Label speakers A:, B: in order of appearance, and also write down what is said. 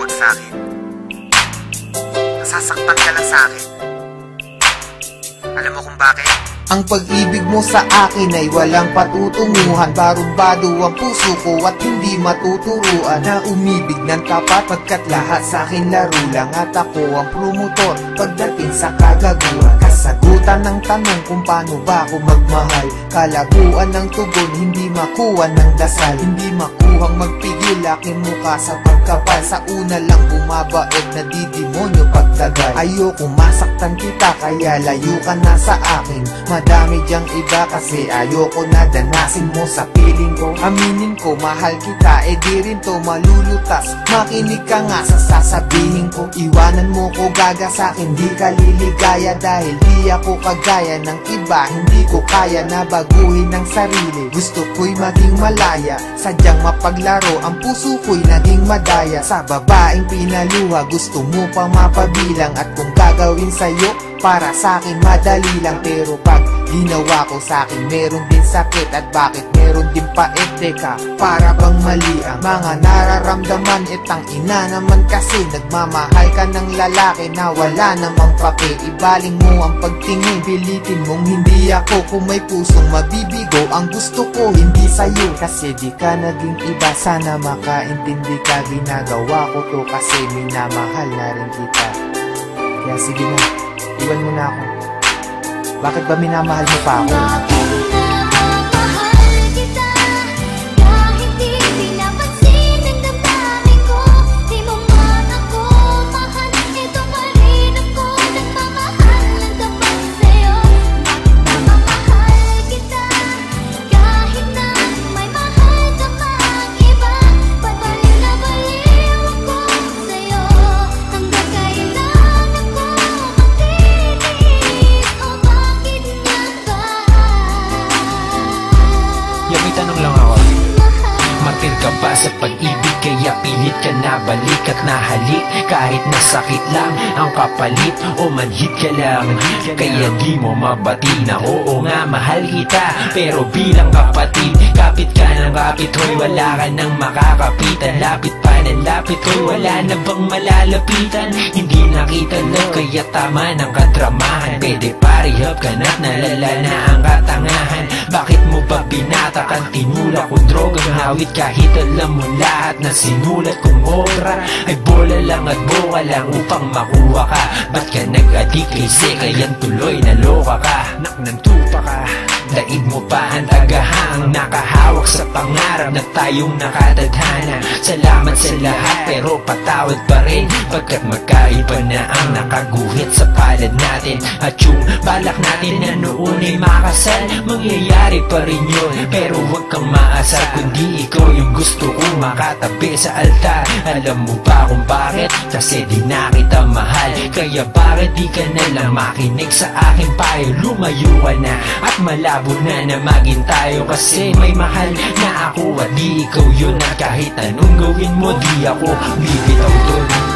A: tumawag sa'kin. Nasasaktan ka lang sa'kin. Alam mo kung bakit?
B: Ang pag-ibig mo sa akin ay walang patutunguhan. Barumbado ang puso ko at hindi matuturuan na umibig ng tapat, pagkat lahat sa akin laro lang. At ako ang promotor pagdating sa kagaguhan. Kasagutan ng tanong kung paano ba ako magmahal. Kalabuan ng tugon, hindi makuha ng dasal. Hindi makuhang magpigil aking mukha sa pagkapal. Sa una lang bumabait na didemonyo pagtagal. Ayoko masaktan kita kaya layo ka na sa akin. Madami diyang iba kasi ayoko na danasin mo sa piling ko. Aminin ko mahal kita, di rin to malulutas. Makinig ka nga sa sasabihin ko. Iwanan mo ko gaga sa'kin, di ka liligaya. Dahil di ako kagaya ng iba, hindi ko kaya na baguhin ang sarili. Gusto ko'y maging malaya, sadyang mapaglaro. Ang puso ko'y naging madaya. Sa babaeng pinaluha, gusto mo pang mapabilang. At kung gagawin sa'yo, para sa'kin madali lang. Pero pag ginawa ko sa'kin, meron din sakit. At bakit meron din pait? Teka, para bang mali ang mga nararamdaman? Itang ina naman kasi nagmamahal ka ng lalaki na wala namang pake. Ibaling mo ang pagtingin, pilitin mong hindi ako. Kung may pusong mabibigo, ang gusto ko hindi sa'yo. Kasi di ka naging iba, sana makaintindi ka. Ginagawa ko to kasi minamahal na rin kita. Kaya sige na, iwan mo na ako. Bakit ba minamahal mo pa ako?
C: Tanong lang ako, martir ka ba sa pag-ibig? Kaya pilit ka na balik at nahalik. Kahit nasakit lang ang kapalit, o manhid ka lang. Kaya di mo mabati na oo nga mahal kita. Pero bilang kapatid, kapit ka ng kapit, hoy wala ka nang makakapitan. Lapit pa ng lapit, hoy wala na bang malalapitan? Hindi nakita lang kaya tama ng kadramahan. Pwede parihab ka na't nalala na ang katangahan. Bakit mo ba binatakan? Tinula kong drogang hawit kahit alam mo lahat na sinulat kong obra ay bola lang at boka lang upang makuha ka. Ba't ka nag-adik kay Sekayan tuloy naloka ka? Naknantupa ka, daig mo pa ang tagahang nakahawak sa pangarap na tayong nakatadhana. Salamat sa lahat pero patawad pa rin, pagkat magkaiba na ang nakaguhit sa palad natin. At yung balak natin na noon ay makasal, mangyayari pa rin yun. Pero huwag kang maasar kundi ikaw yung gusto kong makatabi sa altar. Alam mo ba kung bakit? Kasi di na kita mahal. Kaya bakit di ka na lang makinig sa aking payo? Lumayo ka na at malabo na maging tayo. Kasi may mahal na ako at di ikaw yun. At kahit anong gawin mo, di ako bibitaw dun.